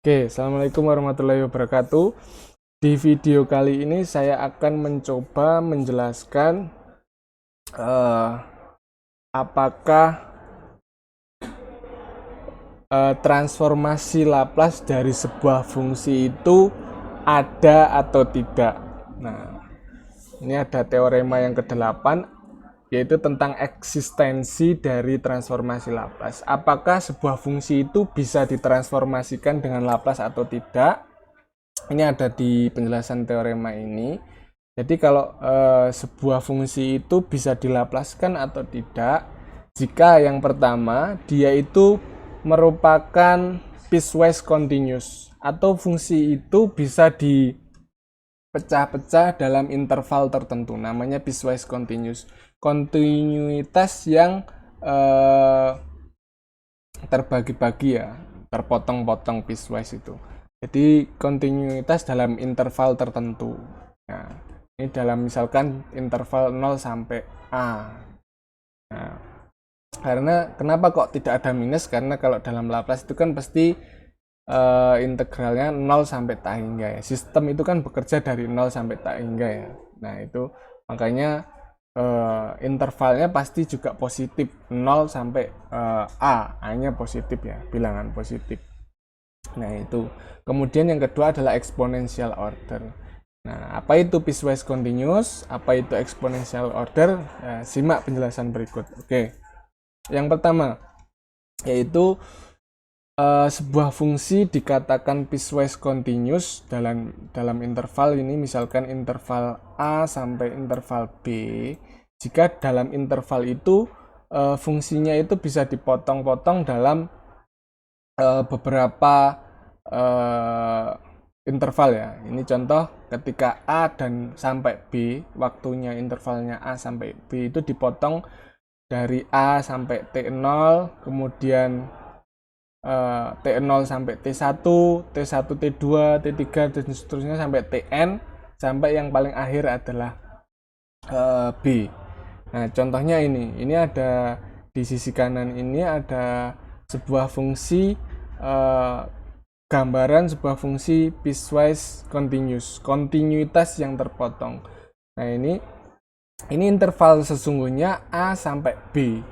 Oke, assalamualaikum warahmatullahi wabarakatuh. Di video kali ini saya akan mencoba menjelaskan eh, apakah transformasi Laplace dari sebuah fungsi itu ada atau tidak. Nah, ini ada teorema yang ke-8, yaitu tentang eksistensi dari transformasi Laplace. Apakah sebuah fungsi itu bisa ditransformasikan dengan Laplace atau tidak? Ini ada di penjelasan teorema ini. Jadi kalau sebuah fungsi itu bisa dilaplaskan atau tidak, jika yang pertama dia itu merupakan piecewise continuous, atau fungsi itu bisa dipecah-pecah dalam interval tertentu, namanya piecewise continuous. Kontinuitas yang terbagi-bagi ya, terpotong-potong piecewise itu. Jadi kontinuitas dalam interval tertentu. Nah, ini dalam misalkan interval 0 sampai A. Nah, karena kenapa kok tidak ada minus? Karena kalau dalam Laplace itu kan pasti integralnya 0 sampai tak hingga ya. Sistem itu kan bekerja dari 0 sampai tak hingga ya. Nah, itu makanya intervalnya pasti juga positif, 0 sampai A-nya positif ya, bilangan positif. Nah, itu. Kemudian yang kedua adalah exponential order. Nah, apa itu piecewise continuous? Apa itu exponential order? Nah, simak penjelasan berikut. Oke. Yang pertama yaitu sebuah fungsi dikatakan piecewise continuous dalam interval ini, misalkan interval A sampai interval B. Jika dalam interval itu fungsinya itu bisa dipotong-potong dalam beberapa interval ya. Ini contoh ketika A dan sampai B, waktunya intervalnya A sampai B itu dipotong dari A sampai T0, kemudian T0 sampai T1, T1 T2, T3 dan seterusnya sampai Tn, sampai yang paling akhir adalah B. Nah, contohnya ini ada di sisi kanan ini ada sebuah fungsi gambaran sebuah fungsi piecewise continuous, kontinuitas yang terpotong. Nah, ini interval sesungguhnya A sampai B.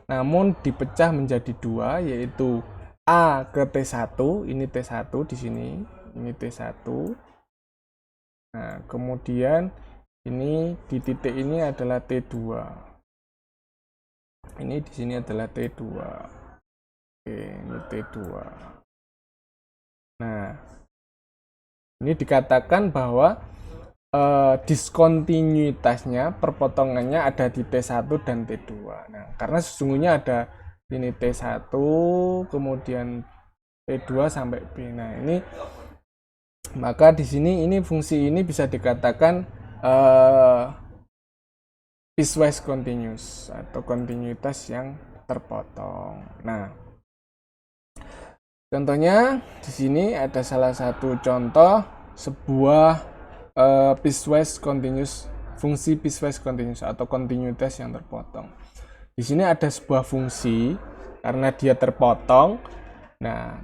Namun dipecah menjadi dua, yaitu A ke T1, ini T1 di sini, ini T1. Nah, kemudian ini di titik ini adalah T2. Ini di sini adalah T2. Oke, ini T2. Nah, ini dikatakan bahwa diskontinuitasnya, perpotongannya ada di T1 dan T2. Nah, karena sesungguhnya ada ini T1, kemudian T2 sampai B. Nah, ini maka di sini ini fungsi ini bisa dikatakan piecewise continuous atau kontinuitas yang terpotong. Nah, contohnya di sini ada salah satu contoh sebuah piecewise continuous, fungsi piecewise continuous atau kontinuitas yang terpotong. Di sini ada sebuah fungsi karena dia terpotong. Nah,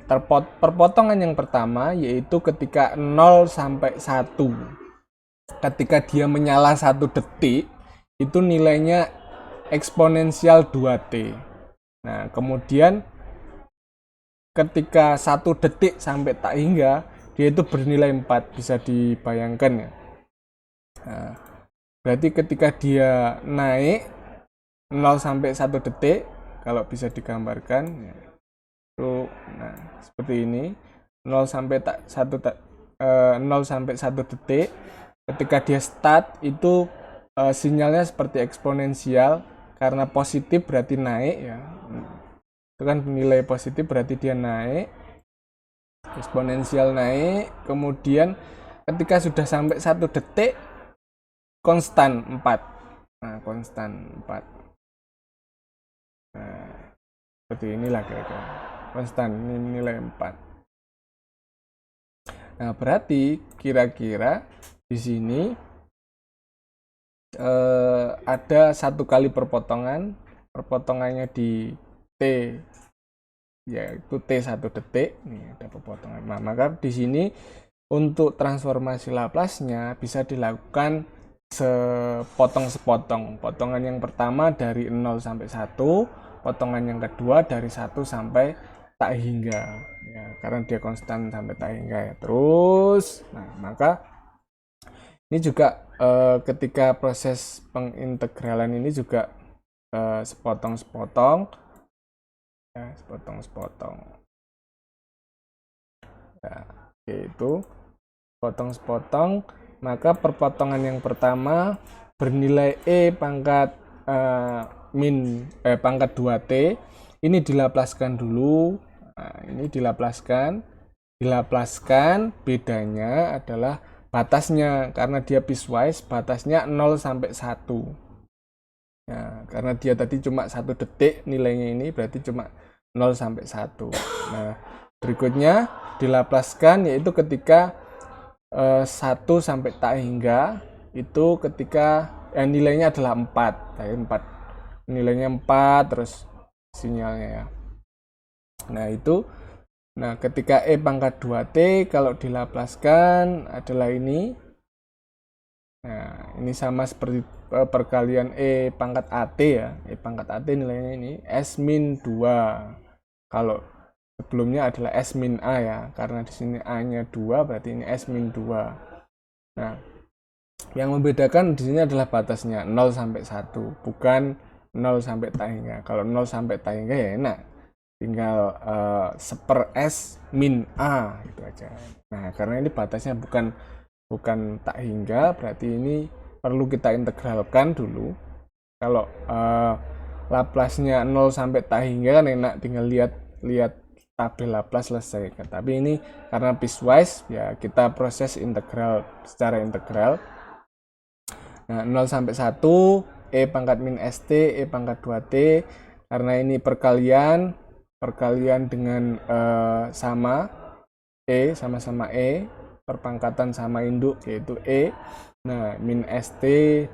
perpotongan yang pertama yaitu ketika 0 sampai 1. Ketika dia menyala 1 detik, itu nilainya eksponensial 2T. Nah, kemudian ketika 1 detik sampai tak hingga, dia itu bernilai 4, bisa dibayangkan ya. Nah, berarti ketika dia naik 0 sampai 1 detik, kalau bisa digambarkan ya, itu nah seperti ini, 0 sampai 0 sampai 1 detik. Ketika dia start itu sinyalnya seperti eksponensial, karena positif berarti naik ya. Itu kan nilai positif berarti dia naik, eksponensial naik. Kemudian ketika sudah sampai 1 detik konstan 4. Nah, konstan 4. Nah, seperti inilah kira-kira. Konstan ini nilai 4. Nah, berarti kira-kira di sini ada 1 kali perpotongan, perpotongannya di T yaitu T 1 detik. Nih ada pepotongan. Nah, maka di sini untuk transformasi Laplace-nya bisa dilakukan sepotong-sepotong. Potongan yang pertama dari 0 sampai 1, potongan yang kedua dari 1 sampai tak hingga. Ya, karena dia konstan sampai tak hingga ya. Terus, nah maka ini juga ketika proses pengintegralan ini juga sepotong-sepotong, ya, sepotong-sepotong. Ya, yaitu potong-sepotong, maka perpotongan yang pertama bernilai pangkat pangkat 2t ini dilaplaskan dulu. Nah, ini dilaplaskan bedanya adalah batasnya, karena dia piecewise batasnya 0 sampai 1. Nah, karena dia tadi cuma 1 detik nilainya, ini berarti cuma 0 sampai 1. Nah, berikutnya dilaplaskan yaitu ketika 1 sampai tak hingga itu ketika nilainya adalah 4. Tadi 4. Nilainya 4 terus sinyalnya ya. Nah, ketika pangkat 2t kalau dilaplaskan adalah ini. Nah, ini sama seperti perkalian pangkat at ya. Pangkat at nilainya ini S-2. Kalau sebelumnya adalah S-A ya, karena di sini A-nya 2 berarti ini S-2. Nah, yang membedakan di sini adalah batasnya 0 sampai 1, bukan 0 sampai tak hingga. Kalau 0 sampai tak hingga ya enak, tinggal seper S min A gitu aja. Nah, karena ini batasnya bukan tak hingga, berarti ini perlu kita integralkan dulu. Kalau Laplace-nya 0 sampai tak hingga kan enak, tinggal lihat tabel Laplace selesai. Tapi ini karena piecewise ya kita proses integral secara integral. Nah, 0 sampai 1 pangkat min st pangkat 2t, karena ini perkalian dengan sama sama-sama perpangkatan sama induk yaitu Nah, min st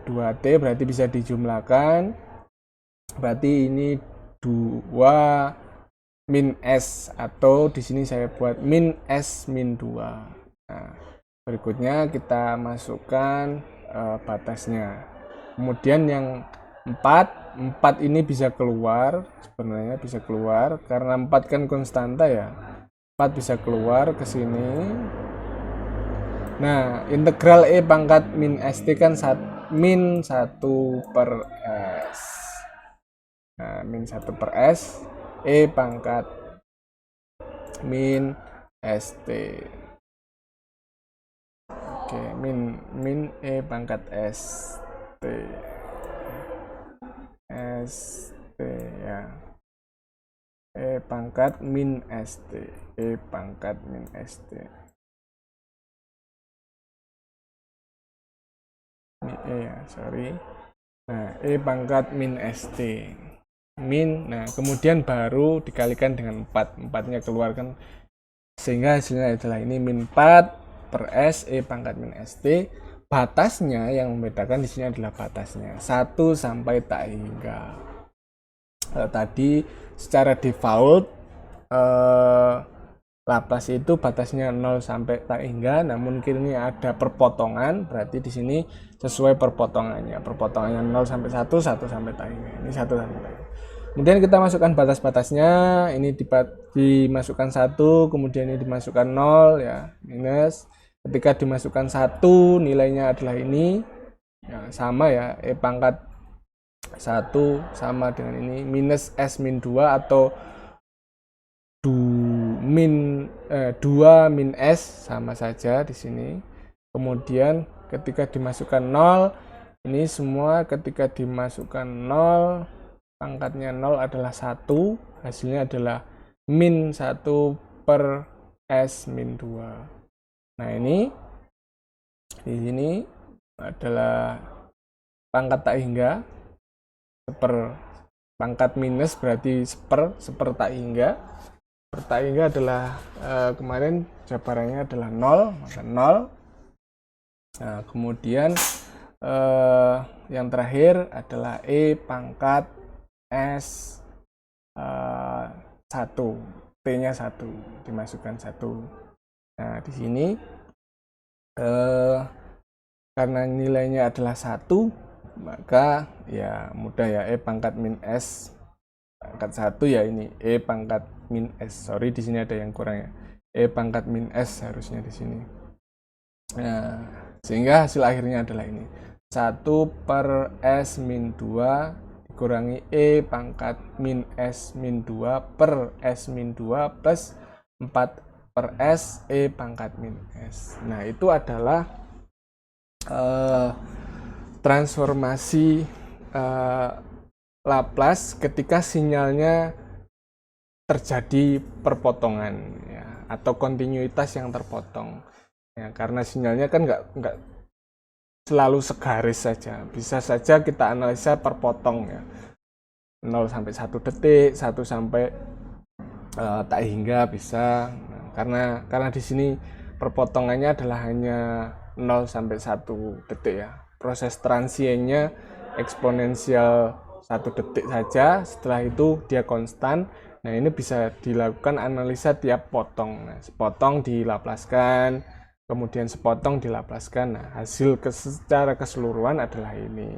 2t berarti bisa dijumlahkan, berarti ini 2 min s, atau di sini saya buat min s min 2. Nah, berikutnya kita masukkan batasnya. Kemudian yang 4 ini bisa keluar, sebenarnya bisa keluar karena 4 kan konstanta ya. 4 bisa keluar ke sini. Nah, integral pangkat min st kan min 1 per s. Nah, min 1 per s pangkat min st. Oke, min pangkat st ya. Pangkat min st. Pangkat min st. Ini ya, sorry. Nah, pangkat min st. Nah, kemudian baru dikalikan dengan 4. 4-nya keluarkan sehingga hasilnya adalah ini min 4 per S pangkat min st. Batasnya yang membedakan di sini adalah batasnya 1 sampai tak hingga. Tadi secara default Laplace itu batasnya 0 sampai tak hingga, namun kini ada perpotongan, berarti di sini sesuai perpotongannya. Perpotongannya 0 sampai 1, 1 sampai tak hingga. Ini 1 sampai tak hingga. Kemudian kita masukkan batas-batasnya, ini dimasukkan 1, kemudian ini dimasukkan 0 ya, minus. Ketika dimasukkan 1, nilainya adalah ini. Ya, sama ya, pangkat 1 sama dengan ini, minus S min 2 atau 2 min S sama saja di sini. Kemudian ketika dimasukkan 0, ini semua ketika dimasukkan 0, pangkatnya 0 adalah 1, hasilnya adalah min 1 per S min 2. Nah, ini di sini adalah pangkat tak hingga, pangkat minus berarti seper tak hingga. Per tak hingga adalah kemarin jabarannya adalah 0, maka 0. Nah, kemudian yang terakhir adalah pangkat S 1, T-nya 1, dimasukkan 1. Nah, di sini karena nilainya adalah 1, maka ya mudah ya, E pangkat min S pangkat 1 ya ini, E pangkat min S. Sorry, di sini ada yang kurang ya. E pangkat min S harusnya di sini. Nah, sehingga hasil akhirnya adalah ini. 1 per S min 2 dikurangi E pangkat min S min 2 per S min 2 plus 4 per S E pangkat min S. Nah, itu adalah transformasi Laplace ketika sinyalnya terjadi perpotongan ya, atau kontinuitas yang terpotong ya, karena sinyalnya kan nggak selalu segaris saja, bisa saja kita analisa perpotong ya, 0 sampai 1 detik, 1 sampai tak hingga bisa. Nah, karena di sini perpotongannya adalah hanya 0 sampai 1 detik ya. Proses transiennya eksponensial 1 detik saja, setelah itu dia konstan. Nah, ini bisa dilakukan analisa tiap potong. Nah, sepotong dilaplaskan, kemudian sepotong dilaplaskan. Nah, hasil secara keseluruhan adalah ini.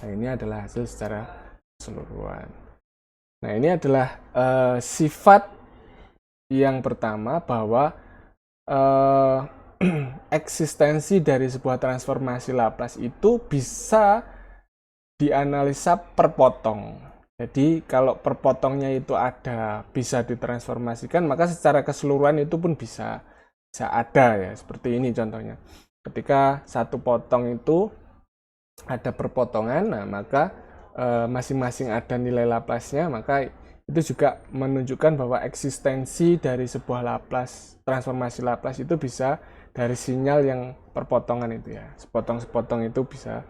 Nah, ini adalah hasil secara keseluruhan. Nah, ini adalah sifat yang pertama, bahwa eksistensi dari sebuah transformasi Laplace itu bisa dianalisa per potong. Jadi kalau per potongnya itu ada, bisa ditransformasikan, maka secara keseluruhan itu pun bisa ada ya. Seperti ini contohnya. Ketika satu potong itu ada perpotongan, nah maka masing-masing ada nilai Laplace-nya, maka itu juga menunjukkan bahwa eksistensi dari sebuah Laplace, transformasi Laplace itu bisa dari sinyal yang perpotongan itu ya. Sepotong-sepotong itu bisa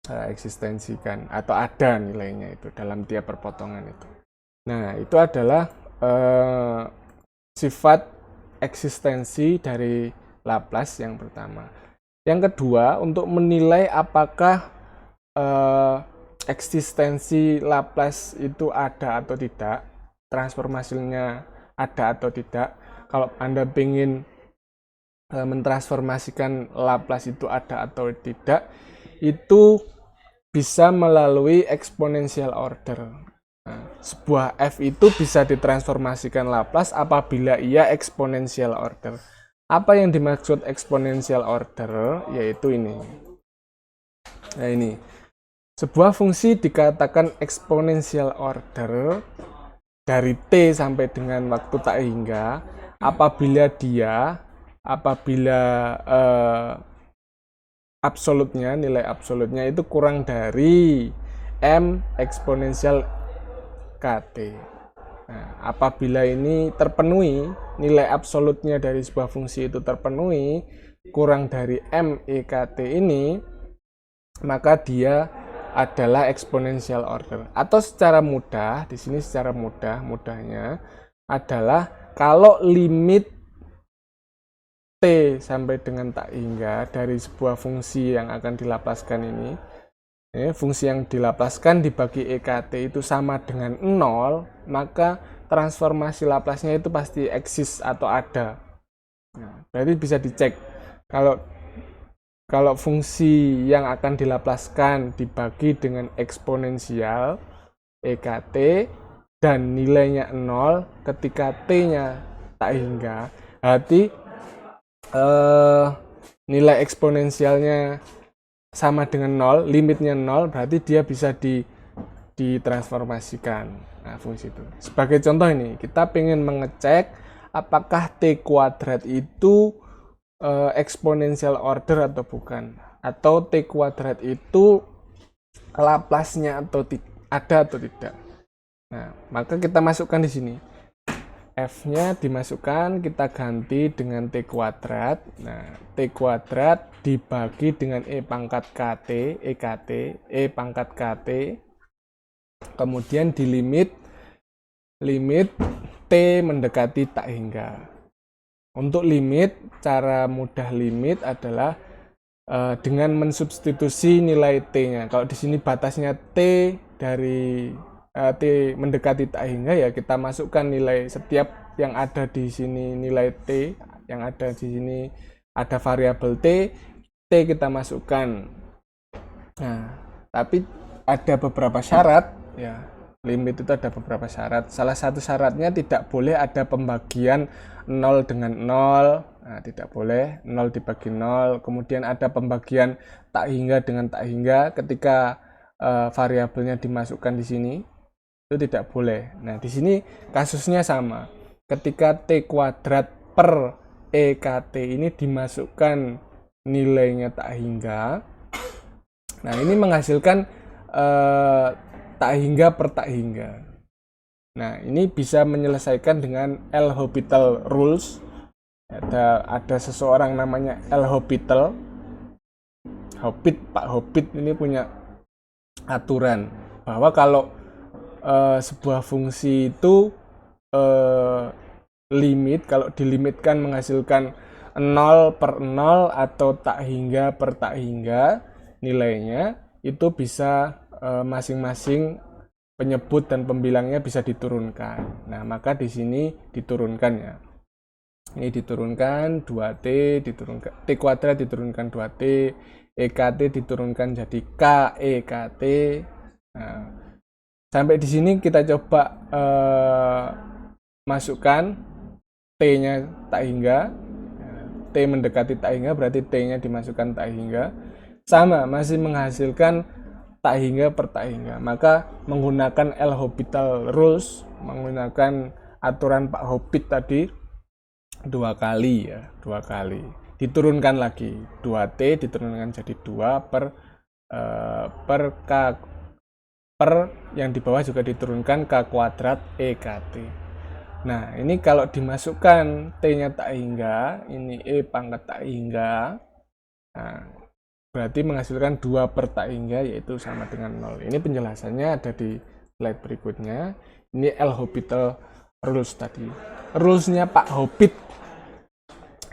eksistensikan atau ada nilainya itu dalam tiap perpotongan itu. Nah, itu adalah sifat eksistensi dari Laplace yang pertama. Yang kedua, untuk menilai apakah eksistensi Laplace itu ada atau tidak, transformasinya ada atau tidak. Kalau Anda ingin mentransformasikan Laplace itu ada atau tidak, itu bisa melalui exponential order. Nah, sebuah f itu bisa ditransformasikan Laplace apabila ia exponential order. Apa yang dimaksud exponential order? Yaitu ini. Nah, ini. Sebuah fungsi dikatakan exponential order dari t sampai dengan waktu tak hingga apabila absolutnya, nilai absolutnya itu kurang dari m eksponensial kt. Nah, apabila ini terpenuhi, nilai absolutnya dari sebuah fungsi itu terpenuhi, kurang dari m ekt ini, maka dia adalah exponential order. Atau secara mudah, di sini secara mudahnya adalah kalau limit t sampai dengan tak hingga dari sebuah fungsi yang akan dilaplaskan ini, fungsi yang dilaplaskan dibagi EKT itu sama dengan 0, maka transformasi Laplace-nya itu pasti eksis atau ada. Nah, berarti bisa dicek kalau fungsi yang akan dilaplaskan dibagi dengan eksponensial EKT dan nilainya 0 ketika t-nya tak hingga, berarti nilai eksponensialnya sama dengan 0, limitnya 0, berarti dia bisa ditransformasikan. Nah, fungsi itu. Sebagai contoh ini, kita ingin mengecek apakah t kuadrat itu eksponensial order atau bukan, atau t kuadrat itu Laplace-nya ada atau tidak. Nah, maka kita masukkan di sini. F-nya dimasukkan, kita ganti dengan t kuadrat. Nah, t kuadrat dibagi dengan e pangkat kt, EKT, e pangkat kt. Kemudian di limit t mendekati tak hingga. Untuk limit, cara mudah limit adalah dengan mensubstitusi nilai t-nya. Kalau di sini batasnya t dari T mendekati tak hingga, ya kita masukkan nilai setiap yang ada di sini, nilai T yang ada di sini, ada variabel T kita masukkan. Nah, tapi ada beberapa syarat ya. Limit itu ada beberapa syarat. Salah satu syaratnya tidak boleh ada pembagian 0 dengan 0. Nah, tidak boleh 0 dibagi 0. Kemudian ada pembagian tak hingga dengan tak hingga ketika variabelnya dimasukkan di sini. Itu tidak boleh. Nah, di sini kasusnya sama. Ketika T kuadrat per EKT ini dimasukkan nilainya tak hingga. Nah, ini menghasilkan tak hingga per tak hingga. Nah, ini bisa menyelesaikan dengan L'Hopital rules. Ada seseorang namanya L'Hopital. Pak Hobbit ini punya aturan bahwa kalau sebuah fungsi itu limit, kalau dilimitkan menghasilkan 0 per 0 atau tak hingga per tak hingga, nilainya itu bisa masing-masing penyebut dan pembilangnya bisa diturunkan. Nah, maka di sini diturunkan ya. Ini diturunkan 2T, diturunkan T kuadrat diturunkan 2T, EKT diturunkan jadi KEKT. Nah, sampai di sini kita coba masukkan T-nya tak hingga. T mendekati tak hingga berarti T-nya dimasukkan tak hingga. Sama, masih menghasilkan tak hingga per tak hingga. Maka menggunakan L'Hopital rules, menggunakan aturan Pak Hobbit tadi 2 kali ya, 2 kali. Diturunkan lagi 2T diturunkan jadi 2 per K per yang di bawah juga diturunkan K kuadrat EKT. Nah, ini kalau dimasukkan T-nya tak hingga, ini E pangkat tak hingga. Nah, berarti menghasilkan 2 per tak hingga, yaitu sama dengan 0. Ini penjelasannya ada di slide berikutnya. Ini L'Hopital rules tadi. Rules-nya Pak Hobbit.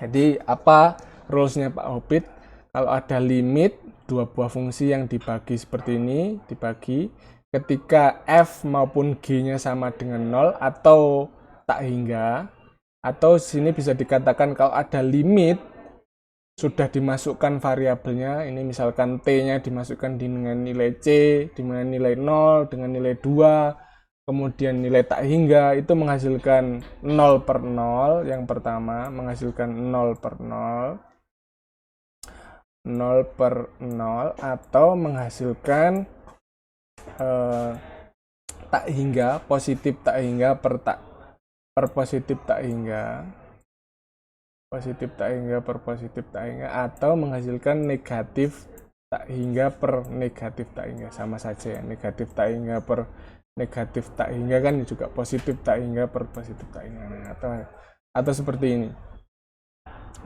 Jadi apa rules-nya Pak Hobbit? Kalau ada limit dua buah fungsi yang dibagi seperti ini, dibagi ketika f maupun g-nya sama dengan 0 atau tak hingga, atau sini bisa dikatakan kalau ada limit sudah dimasukkan variabelnya, ini misalkan t-nya dimasukkan dengan nilai c, dengan nilai 0, dengan nilai 2, kemudian nilai tak hingga, itu menghasilkan 0 per 0, yang pertama menghasilkan 0 per 0, 0 per 0, atau menghasilkan tak hingga, positif tak hingga per positif tak hingga, positif tak hingga per positif tak hingga, atau menghasilkan negatif tak hingga per negatif tak hingga. Sama saja ya, negatif tak hingga per negatif tak hingga kan juga positif tak hingga per positif tak hingga. Nah, atau seperti ini.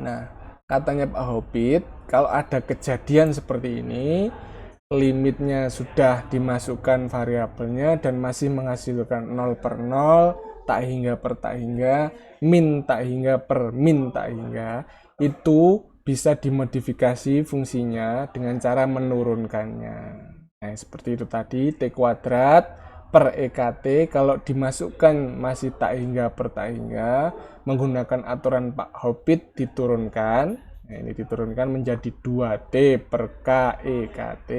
Nah, katanya Pak Hobbit, kalau ada kejadian seperti ini, limitnya sudah dimasukkan variabelnya dan masih menghasilkan 0 per 0, tak hingga per tak hingga, min tak hingga per min tak hingga, itu bisa dimodifikasi fungsinya dengan cara menurunkannya. Nah, seperti itu tadi, T kuadrat per EKT kalau dimasukkan masih tak hingga per tak hingga, menggunakan aturan Pak Hobbit diturunkan. Nah, ini diturunkan menjadi 2T per KEKT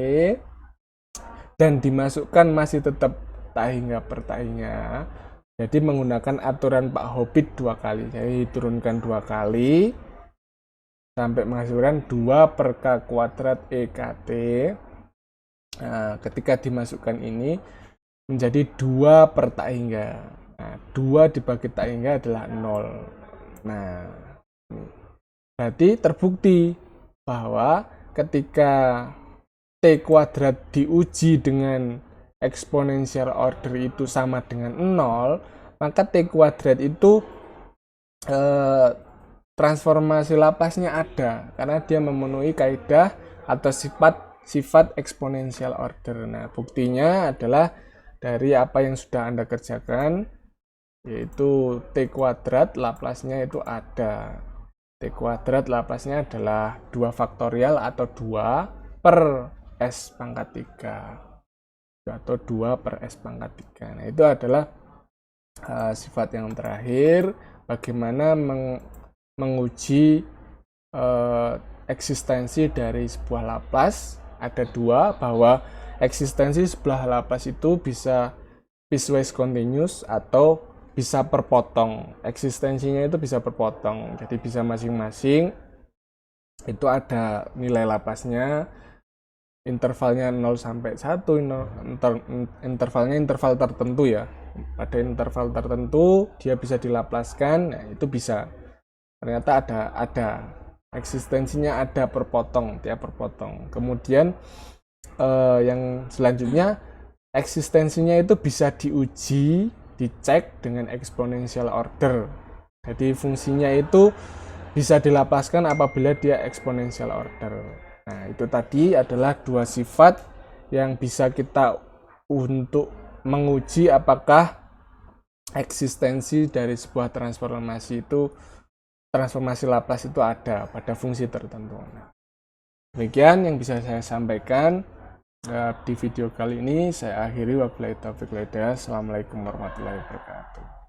dan dimasukkan masih tetap tak hingga per tak hingga. Jadi menggunakan aturan Pak Hobbit 2 kali. Jadi diturunkan 2 kali sampai menghasilkan 2 per K kuadrat EKT. Nah, ketika dimasukkan ini menjadi 2 per tak hingga. Nah, 2 dibagi tak hingga adalah 0. Nah, berarti terbukti bahwa ketika T kuadrat diuji dengan eksponensial order itu sama dengan 0, maka T kuadrat itu transformasi lapasnya ada karena dia memenuhi kaidah atau sifat eksponensial order. Nah, buktinya adalah dari apa yang sudah Anda kerjakan, yaitu T kuadrat lapasnya itu ada. T kuadrat lapasnya adalah 2 faktorial atau 2 per S pangkat 3. atau 2 per S pangkat 3. Nah, itu adalah sifat yang terakhir, bagaimana menguji eksistensi dari sebuah Laplace. Ada 2, bahwa eksistensi sebuah Laplace itu bisa piecewise continuous atau bisa berpotong. Eksistensinya itu bisa berpotong, jadi bisa masing-masing itu ada nilai Laplace-nya, intervalnya 0 sampai 1, intervalnya interval tertentu ya. Pada interval tertentu dia bisa dilaplaskan, nah itu bisa. Ternyata ada eksistensinya, ada perpotong, tiap perpotong. Kemudian yang selanjutnya, eksistensinya itu bisa diuji, dicek dengan exponential order. Jadi fungsinya itu bisa dilapaskan apabila dia exponential order. Nah, itu tadi adalah 2 sifat yang bisa kita untuk menguji apakah eksistensi dari sebuah transformasi Laplace itu ada pada fungsi tertentu. Nah, demikian yang bisa saya sampaikan di video kali ini. Saya akhiri, wabillahi taufiq wal hidayah. Assalamualaikum warahmatullahi wabarakatuh.